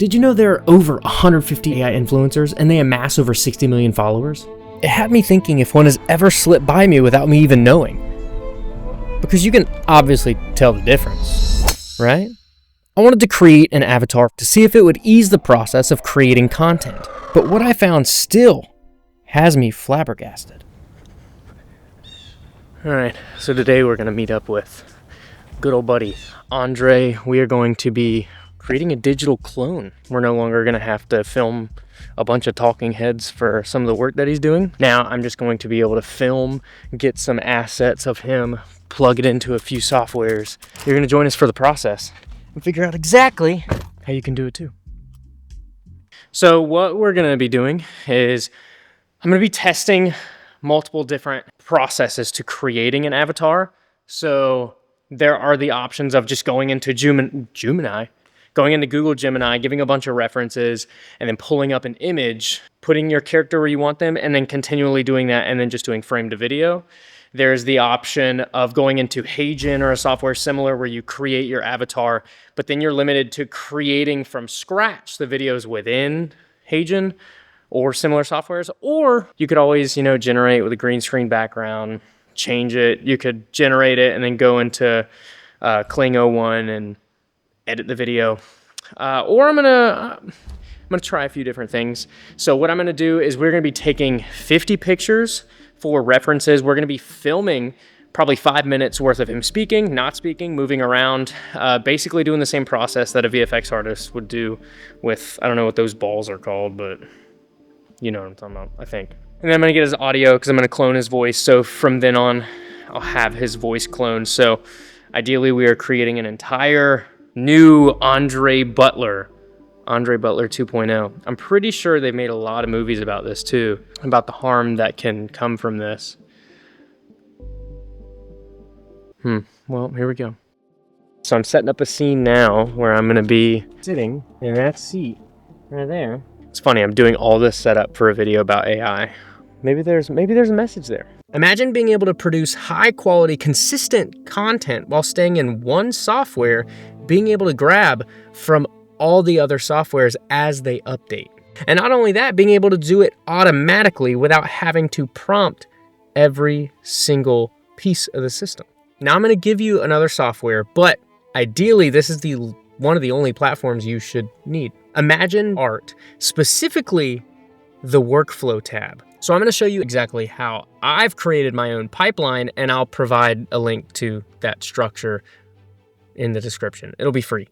Did you know there are over 150 AI influencers and they amass over 60 million followers? It had me thinking if one has ever slipped by me without me even knowing. Because you can obviously tell the difference, right? I wanted to create an avatar to see if it would ease the process of creating content. But what I found still has me flabbergasted. Alright, so today we're going to meet up with good old buddy Andre. We are going to be creating a digital clone. We're no longer going to have to film a bunch of talking heads for some of the work that he's doing. Now I'm just going to be able to film, get some assets of him, plug it into a few softwares. You're going to join us for the process and figure out exactly how you can do it too. So what we're going to be doing is I'm going to be testing multiple different processes to creating an avatar. So there are the options of just going into going into Google Gemini, giving a bunch of references, and then pulling up an image, putting your character where you want them, and then continually doing that, and then just doing frame to video. There's the option of going into HeyGen or a software similar where you create your avatar, but then you're limited to creating from scratch the videos within HeyGen or similar softwares. Or you could always, generate with a green screen background, change it. You could generate it and then go into Kling 01 and edit the video. Or I'm gonna try a few different things. So what I'm gonna do is we're gonna be taking 50 pictures for references. We're gonna be filming probably 5 minutes worth of him speaking, not speaking, moving around, basically doing the same process that a VFX artist would do with, I don't know what those balls are called, but you know what I'm talking about, I think. And then I'm gonna get his audio because I'm gonna clone his voice. So from then on, I'll have his voice cloned. So ideally we are creating an entire new Andre Butler 2.0. I'm pretty sure they made a lot of movies about this too, about the harm that can come from this. Well, here we go. So I'm setting up a scene now where I'm gonna be sitting in that seat right there. It's funny, I'm doing all this setup for a video about AI. Maybe there's a message there. Imagine being able to produce high quality, consistent content while staying in one software, being able to grab from all the other softwares as they update. And not only that, being able to do it automatically without having to prompt every single piece of the system. Now I'm gonna give you another software, but ideally this is one of the only platforms you should need. Imagine Art, specifically the workflow tab. So I'm gonna show you exactly how I've created my own pipeline, and I'll provide a link to that structure in the description. It'll be free.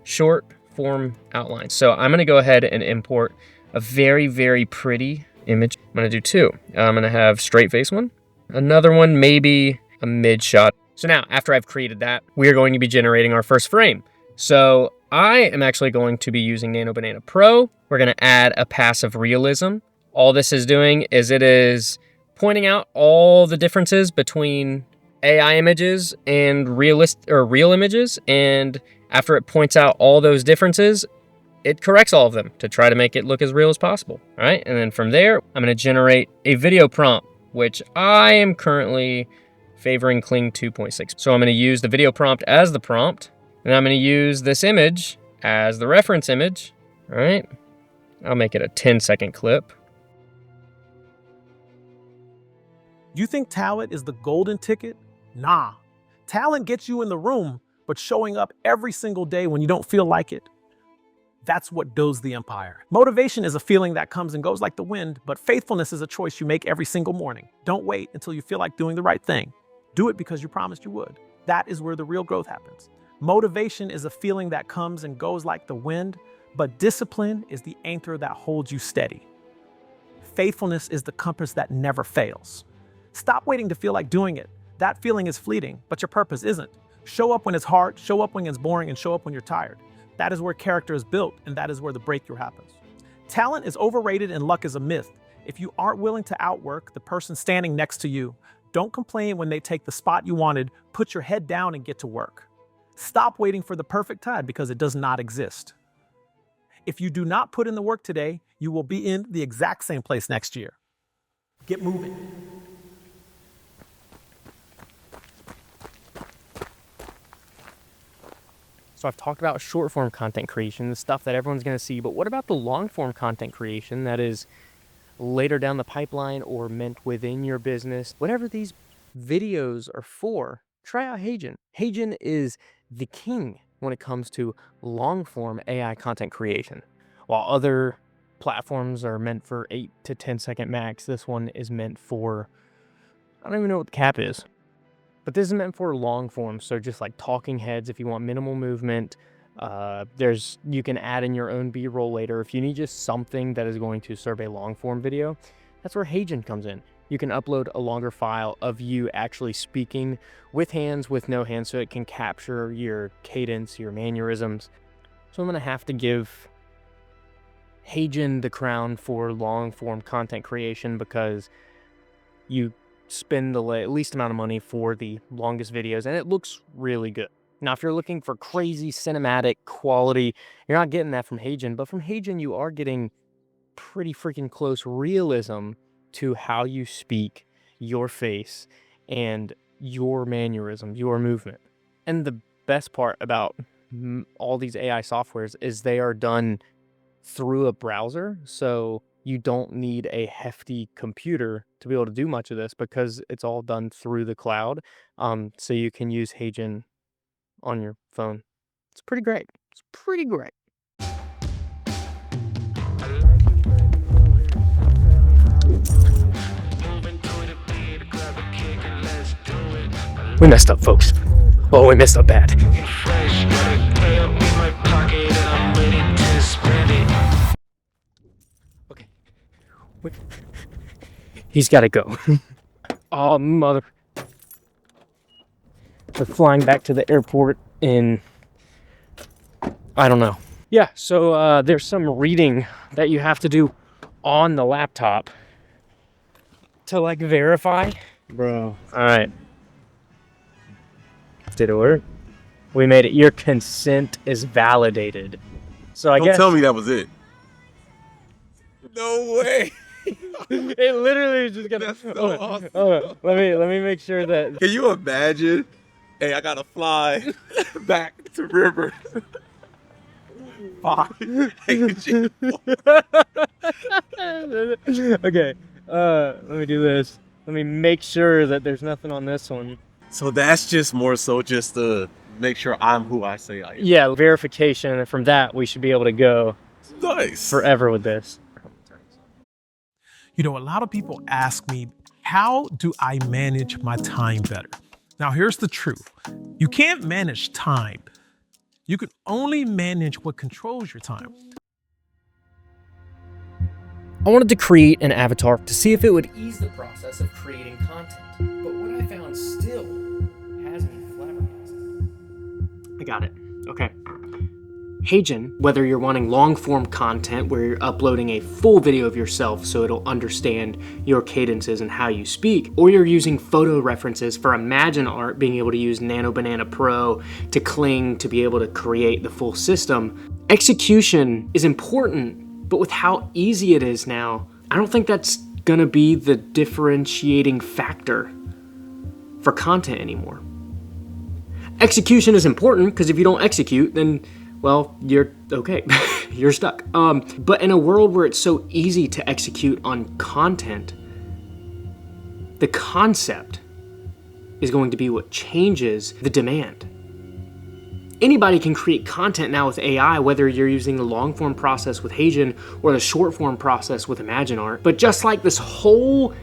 Short form outline. So I'm gonna go ahead and import a very, very pretty image. I'm gonna do two. I'm gonna have straight face one, another one, maybe a mid shot. So now after I've created that, we are going to be generating our first frame. So I am actually going to be using Nano Banana Pro. We're gonna add a passive realism. All this is doing is it is pointing out all the differences between AI images and real images. And after it points out all those differences, it corrects all of them to try to make it look as real as possible. All right, and then from there, I'm gonna generate a video prompt, which I am currently favoring Kling 2.6. So I'm gonna use the video prompt as the prompt, and I'm gonna use this image as the reference image. All right, I'll make it a 10-second clip. You think talent is the golden ticket? Nah. Talent gets you in the room, but showing up every single day when you don't feel like it, that's what builds the empire. Motivation is a feeling that comes and goes like the wind, but faithfulness is a choice you make every single morning. Don't wait until you feel like doing the right thing. Do it because you promised you would. That is where the real growth happens. Motivation is a feeling that comes and goes like the wind, but discipline is the anchor that holds you steady. Faithfulness is the compass that never fails. Stop waiting to feel like doing it. That feeling is fleeting, but your purpose isn't. Show up when it's hard, show up when it's boring, and show up when you're tired. That is where character is built, and that is where the breakthrough happens. Talent is overrated and luck is a myth. If you aren't willing to outwork the person standing next to you, don't complain when they take the spot you wanted. Put your head down and get to work. Stop waiting for the perfect time because it does not exist. If you do not put in the work today, you will be in the exact same place next year. Get moving. So I've talked about short form content creation, the stuff that everyone's going to see, but what about the long form content creation that is later down the pipeline or meant within your business? Whatever these videos are for, try out HeyGen. HeyGen is the king when it comes to long form AI content creation. While other platforms are meant for 8 to 10 second max, this one is meant for, I don't even know what the cap is, but this is meant for long form. So just like talking heads, if you want minimal movement, you can add in your own B-roll later. If you need just something that is going to serve a long form video, that's where HeyGen comes in. You can upload a longer file of you actually speaking with hands, with no hands, so it can capture your cadence, your mannerisms. So I'm gonna have to give HeyGen the crown for long form content creation, because you spend the least amount of money for the longest videos and it looks really good. Now, if you're looking for crazy cinematic quality, you're not getting that from HeyGen, but from HeyGen, you are getting pretty freaking close realism to how you speak, your face, and your mannerism, your movement. And the best part about all these AI softwares is they are done through a browser. So you don't need a hefty computer to be able to do much of this, because it's all done through the cloud. So you can use HeyGen on your phone. It's pretty great. It's pretty great. We messed up, folks. Oh, we messed up bad. Okay. He's got to go. Oh, mother. We're flying back to the airport in, I don't know. Yeah, so there's some reading that you have to do on the laptop to like verify. Bro. All right. Did it work? We made it. Your consent is validated. So I guess. Don't tell me that was it. No way. It literally is just gonna. That's so awesome. Let me make sure that. Can you imagine? Hey, I gotta fly back to River. Okay. Let me do this. Let me make sure that there's nothing on this one. So that's just more so just to make sure I'm who I say I am. Yeah, verification, and from that we should be able to go Nice. forever with this. You know, a lot of people ask me, how do I manage my time better? Now, here's the truth. You can't manage time. You can only manage what controls your time. I wanted to create an avatar to see if it would ease the process of creating content. But what I found still has me flabbergasted. I got it. Okay. HeyGen, whether you're wanting long-form content where you're uploading a full video of yourself so it'll understand your cadences and how you speak, or you're using photo references for Imagine Art, being able to use Nano Banana Pro to Kling to be able to create the full system, execution is important, but with how easy it is now, I don't think that's gonna be the differentiating factor for content anymore. Execution is important, because if you don't execute, then well, you're okay. You're stuck. But in a world where it's so easy to execute on content, the concept is going to be what changes the demand. Anybody can create content now with AI, whether you're using the long form process with HeyGen or the short form process with Imagine Art. But just like this whole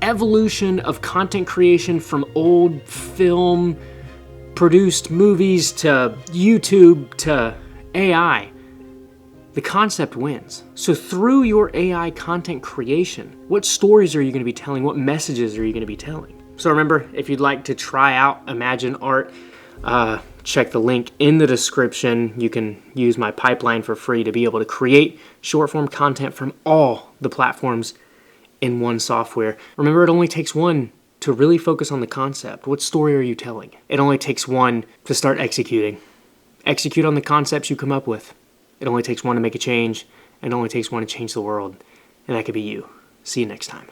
evolution of content creation from old film produced movies to YouTube to AI, the concept wins. So through your AI content creation, what stories are you going to be telling? What messages are you going to be telling? So remember, if you'd like to try out Imagine Art, check the link in the description. You can use my pipeline for free to be able to create short form content from all the platforms in one software. Remember, it only takes one to really focus on the concept. What story are you telling? It only takes one to start executing. Execute on the concepts you come up with. It only takes one to make a change, and it only takes one to change the world. And that could be you. See you next time.